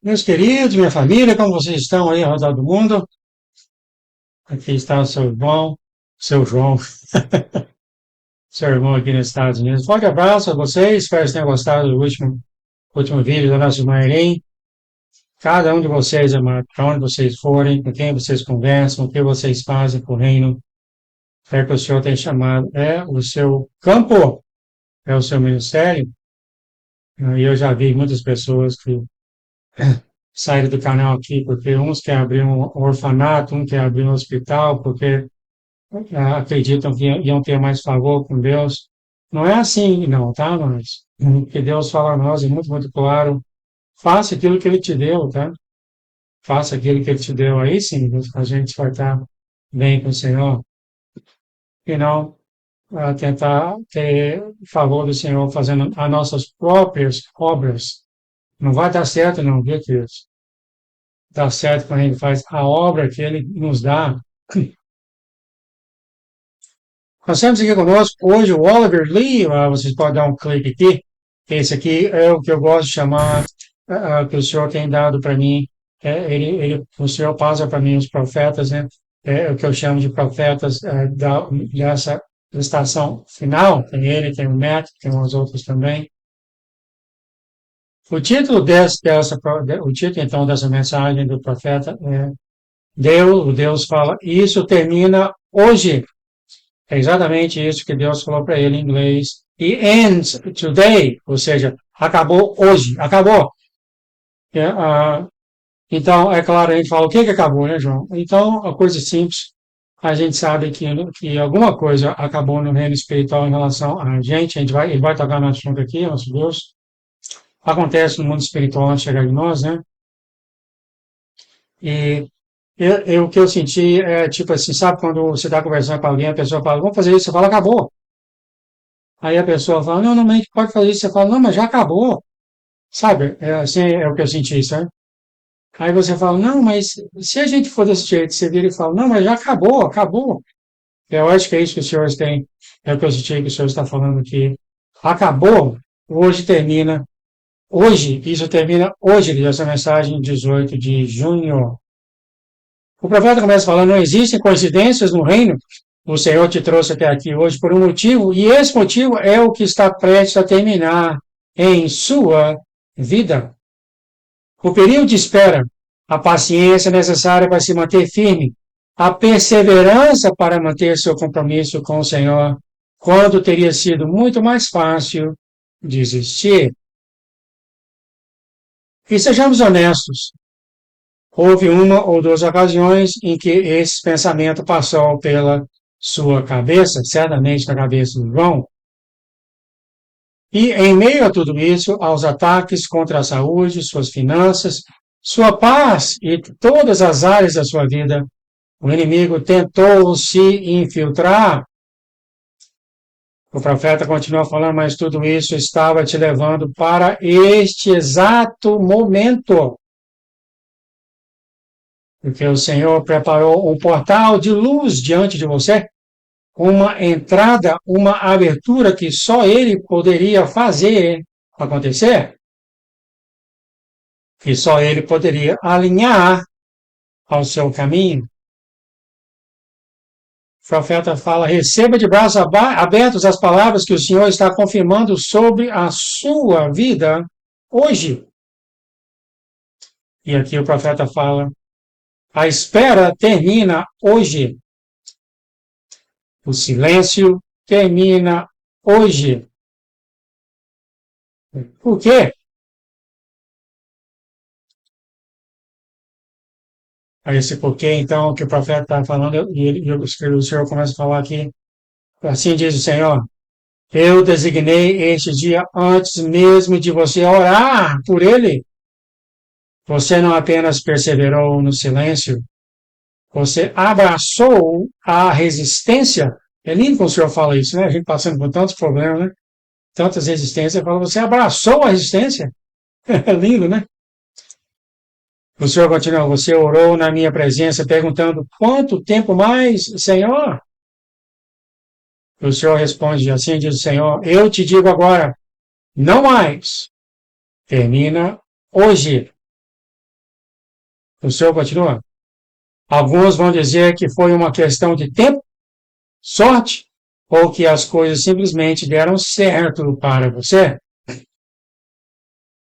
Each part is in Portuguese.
Meus queridos, minha família, como vocês estão aí ao redor do mundo? Aqui está o seu irmão, seu João, seu irmão aqui nos Estados Unidos. Forte abraço a vocês, espero que tenham gostado do último vídeo da nossa irmã Irene. Cada um de vocês, amado, para onde vocês forem, com quem vocês conversam, o que vocês fazem para o reino, é que o Senhor tem chamado, é o seu campo, é o seu ministério. E eu já vi muitas pessoas que saíram do canal aqui porque uns querem abrir um orfanato, um quer abrir um hospital, porque acreditam que iam ter mais favor com Deus. Não é assim, não, tá, mas o que Deus fala a nós é muito, muito claro. Faça aquilo que Ele te deu, tá? Faça aquilo que Ele te deu. Aí sim, a gente vai estar bem com o Senhor. E não tentar ter favor do Senhor fazendo as nossas próprias obras. Não vai dar certo, não, viu, queridos? Dá certo quando a gente faz a obra que Ele nos dá. Nós temos aqui conosco hoje o Oliver Lee, vocês podem dar um clique aqui. Esse aqui é o que eu gosto de chamar, que o Senhor tem dado para mim. O Senhor passa para mim os profetas, né? É o que eu chamo de profetas dessa estação final. Tem ele, tem o Matt, tem os outros também. O título o título então dessa mensagem do profeta é Deus fala, isso termina hoje. É exatamente isso que Deus falou para ele em inglês. It ends today, ou seja, acabou hoje, acabou. Então, é claro, a gente fala, o que acabou, né, João? Então, a coisa simples, a gente sabe que alguma coisa acabou no reino espiritual em relação a gente, ele vai tocar no assunto aqui, nosso Deus. Acontece no mundo espiritual antes de chegar em nós, né? E o que eu senti é tipo assim, sabe quando você está conversando com alguém, a pessoa fala, vamos fazer isso, você fala, acabou. Aí a pessoa fala, não, não, a gente pode fazer isso. Você fala, não, mas já acabou. Sabe? É, assim é o que eu senti, sabe? Aí você fala, não, mas se a gente for desse jeito, você vira e fala, não, mas já acabou, acabou. Eu acho que é isso que o senhor tem, é o que eu senti que o senhor está falando aqui. Acabou, hoje termina, hoje, isso termina hoje, essa mensagem, 18 de junho. O profeta começa falando, não existem coincidências no reino. O Senhor te trouxe até aqui hoje por um motivo, e esse motivo é o que está prestes a terminar em sua vida. O período de espera, a paciência necessária para se manter firme, a perseverança para manter seu compromisso com o Senhor, quando teria sido muito mais fácil desistir. E sejamos honestos, houve uma ou duas ocasiões em que esse pensamento passou pela sua cabeça, certamente na cabeça do João. E em meio a tudo isso, aos ataques contra a saúde, suas finanças, sua paz e todas as áreas da sua vida, o inimigo tentou se infiltrar. O profeta continua falando, mas tudo isso estava te levando para este exato momento. Porque o Senhor preparou um portal de luz diante de você, uma entrada, uma abertura que só Ele poderia fazer acontecer, que só Ele poderia alinhar ao seu caminho. O profeta fala, receba de braços abertos as palavras que o Senhor está confirmando sobre a sua vida hoje. E aqui o profeta fala, a espera termina hoje. O silêncio termina hoje. Por quê? Esse porquê, então, que o profeta está falando, e o Senhor começa a falar aqui, assim diz o Senhor, eu designei este dia antes mesmo de você orar por ele. Você não apenas perseverou no silêncio, você abraçou a resistência. É lindo quando o Senhor fala isso, né? A gente passando por tantos problemas, né? Tantas resistências, fala, você abraçou a resistência. É lindo, né? O Senhor continua, você orou na minha presença, perguntando, quanto tempo mais, Senhor? O Senhor responde, assim diz o Senhor, eu te digo agora, não mais. Termina hoje. O Senhor continua. Alguns vão dizer que foi uma questão de tempo, sorte, ou que as coisas simplesmente deram certo para você.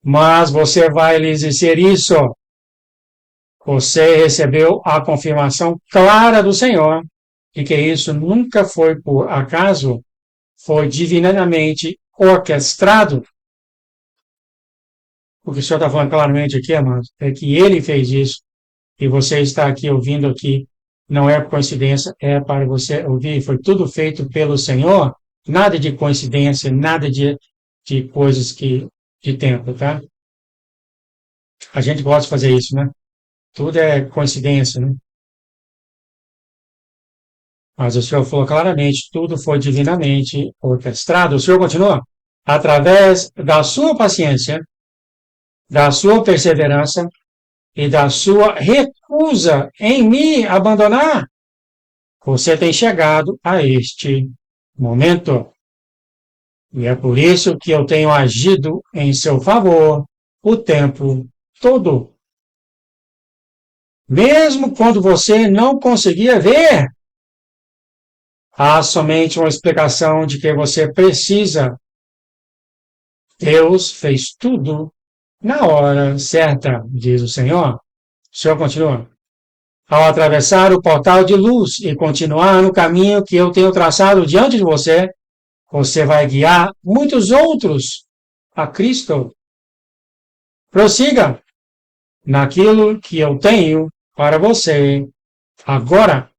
Mas você vai lhes dizer isso. Você recebeu a confirmação clara do Senhor de que isso nunca foi por acaso, foi divinamente orquestrado. O que o Senhor está falando claramente aqui, amados, é que Ele fez isso e você está aqui ouvindo aqui. Não é por coincidência, é para você ouvir. Foi tudo feito pelo Senhor, nada de coincidência, nada de coisas de tempo, tá? A gente gosta de fazer isso, né? Tudo é coincidência, né? Mas o Senhor falou claramente, tudo foi divinamente orquestrado. O Senhor continua, através da sua paciência, da sua perseverança e da sua recusa em me abandonar, você tem chegado a este momento. E é por isso que eu tenho agido em seu favor o tempo todo. Mesmo quando você não conseguia ver, há somente uma explicação de que você precisa. Deus fez tudo na hora certa, diz o Senhor. O Senhor continua. Ao atravessar o portal de luz e continuar no caminho que eu tenho traçado diante de você, você vai guiar muitos outros a Cristo. Prossiga naquilo que eu tenho para você agora.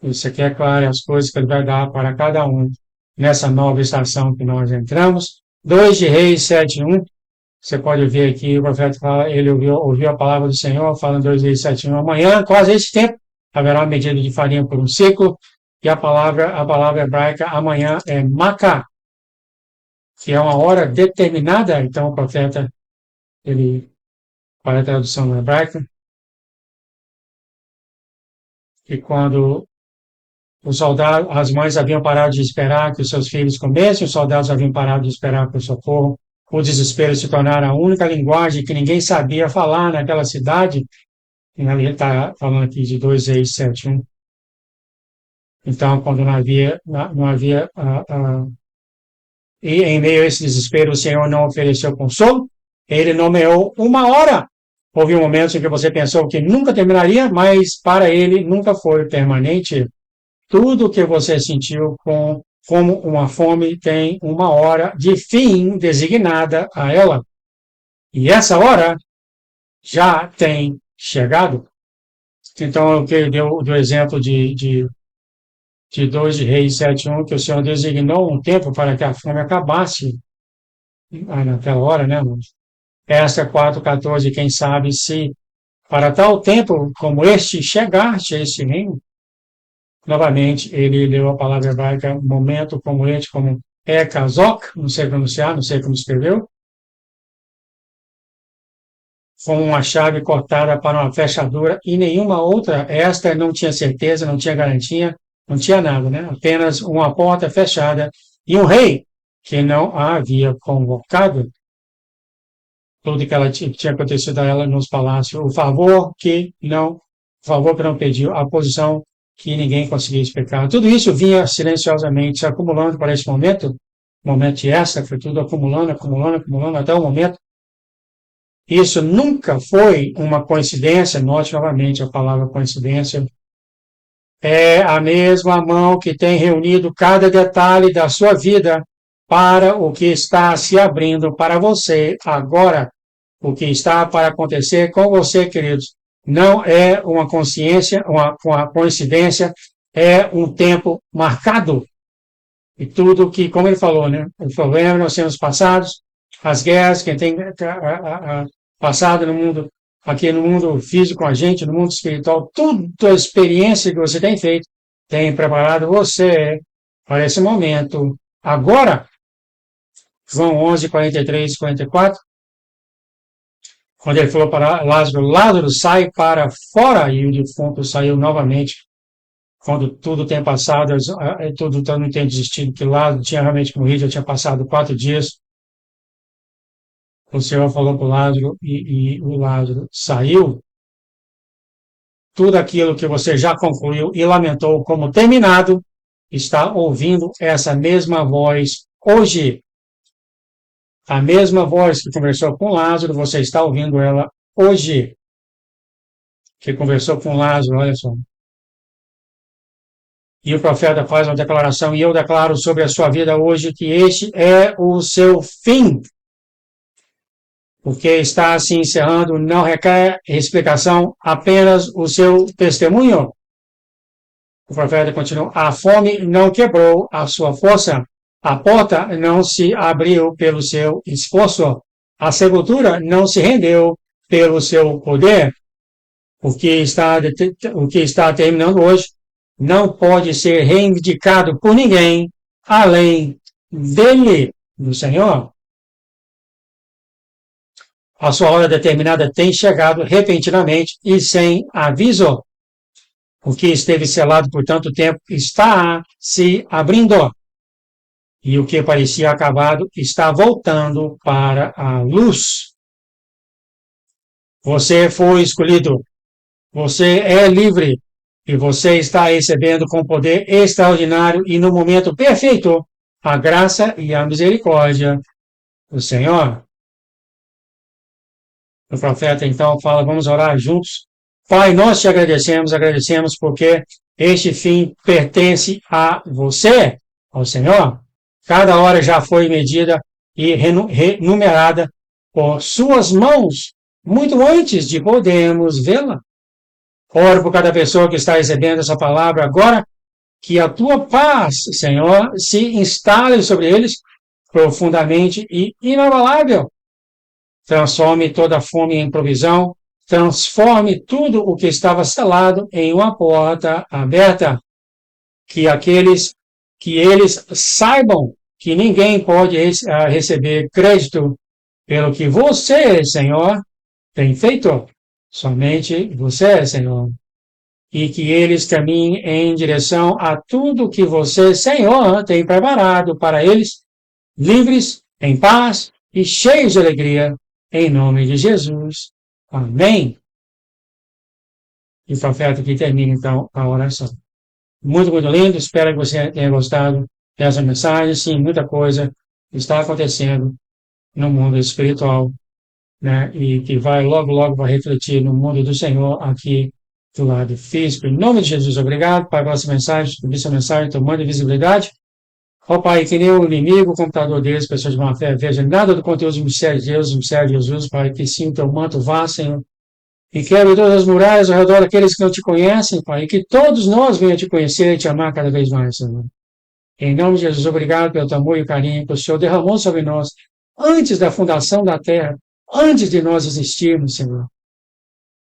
Isso aqui é claro, as coisas que ele vai dar para cada um nessa nova estação que nós entramos. 2 de Reis 7:1. Você pode ver aqui, o profeta fala, ele ouviu a palavra do Senhor, falando 2 Reis 7:1. Amanhã, quase esse tempo, haverá uma medida de farinha por um ciclo, e a palavra hebraica amanhã é Macá, que é uma hora determinada. Então o profeta, ele, para a tradução hebraica, e quando os soldados, as mães haviam parado de esperar que os seus filhos comessem, os soldados haviam parado de esperar por socorro. O desespero se tornara a única linguagem que ninguém sabia falar naquela cidade. E ele está falando aqui de 2 Reis 7:1. Então, quando não havia e em meio a esse desespero, o Senhor não ofereceu consolo, ele nomeou uma hora. Houve momentos em que você pensou que nunca terminaria, mas para ele nunca foi permanente. Tudo que você sentiu como uma fome tem uma hora de fim designada a ela. E essa hora já tem chegado. Então, o que ele deu do exemplo de 2 de Reis 7:1, que o Senhor designou um tempo para que a fome acabasse naquela hora, né, irmãos? Esta 4:14, quem sabe se para tal tempo como este chegaste a esse reino. Novamente, ele leu a palavra hebraica momento como este, como ekazok, não sei pronunciar, não sei como escreveu, com uma chave cortada para uma fechadura e nenhuma outra. Esta não tinha certeza, não tinha garantia, não tinha nada, né? Apenas uma porta fechada e um rei que não a havia convocado. Tudo que ela tinha acontecido a ela nos palácios, o favor que não pediu, a posição que ninguém conseguia explicar. Tudo isso vinha silenciosamente se acumulando para esse momento de essa, foi tudo acumulando, até o momento. Isso nunca foi uma coincidência, note novamente a palavra coincidência. É a mesma mão que tem reunido cada detalhe da sua vida para o que está se abrindo para você agora. O que está para acontecer com você, queridos, não é uma uma coincidência, é um tempo marcado. E tudo que, como ele falou, né? Os problemas nós temos passados, as guerras que tem passado no mundo, aqui no mundo físico com a gente, no mundo espiritual, tudo a experiência que você tem feito tem preparado você para esse momento. Agora, João 11, 43, 44, quando ele falou para Lázaro, Lázaro, sai para fora, e o defunto saiu novamente. Quando tudo tem passado, todo mundo tem desistido, que Lázaro tinha realmente morrido, já tinha passado 4 dias. o Senhor falou para o Lázaro e o Lázaro saiu, tudo aquilo que você já concluiu e lamentou como terminado, está ouvindo essa mesma voz hoje. A mesma voz que conversou com Lázaro, você está ouvindo ela hoje. Que conversou com Lázaro, olha só. E o profeta faz uma declaração, e eu declaro sobre a sua vida hoje que este é o seu fim. O que está se encerrando não requer explicação, apenas o seu testemunho. O profeta continua: a fome não quebrou a sua força, a porta não se abriu pelo seu esforço, a sepultura não se rendeu pelo seu poder. O que está terminando hoje não pode ser reivindicado por ninguém além dele, do Senhor. A sua hora determinada tem chegado repentinamente e sem aviso. O que esteve selado por tanto tempo está se abrindo. E o que parecia acabado está voltando para a luz. Você foi escolhido. Você é livre. E você está recebendo com poder extraordinário e no momento perfeito a graça e a misericórdia do Senhor. O profeta então fala, vamos orar juntos. Pai, nós te agradecemos porque este fim pertence a você, ao Senhor. Cada hora já foi medida e renumerada por suas mãos, muito antes de podermos vê-la. Oro por cada pessoa que está recebendo essa palavra agora, que a tua paz, Senhor, se instale sobre eles profundamente e inabalável. Transforme toda a fome em provisão, transforme tudo o que estava selado em uma porta aberta, que eles saibam que ninguém pode receber crédito pelo que você, Senhor, tem feito. Somente você, Senhor. E que eles caminhem em direção a tudo que você, Senhor, tem preparado para eles, livres, em paz e cheios de alegria, em nome de Jesus. Amém. E o profeta aqui termina, então, a oração. Muito, muito lindo. Espero que você tenha gostado dessa mensagem. Sim, muita coisa está acontecendo no mundo espiritual, né? E que vai, logo, logo, vai refletir no mundo do Senhor aqui do lado físico. Em nome de Jesus, obrigado, Pai, pela essa mensagem, por essa mensagem tomando visibilidade. Ó Pai, que nem o inimigo, o computador deles, pessoas de má fé, veja nada do conteúdo do mistério de Deus, do mistério de Jesus, Pai, que sim, o teu manto vá, Senhor, e quebre todas as muralhas ao redor daqueles que não te conhecem, Pai, e que todos nós venham te conhecer e te amar cada vez mais, Senhor. Em nome de Jesus, obrigado pelo teu amor e carinho que o Senhor derramou sobre nós antes da fundação da terra, antes de nós existirmos, Senhor.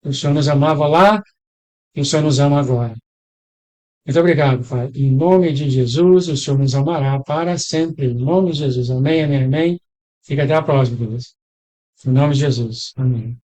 O Senhor nos amava lá e o Senhor nos ama agora. Muito obrigado, Pai. Em nome de Jesus, o Senhor nos amará para sempre. Em nome de Jesus. Amém, amém, amém. Fica até a próxima, Deus. Em nome de Jesus. Amém.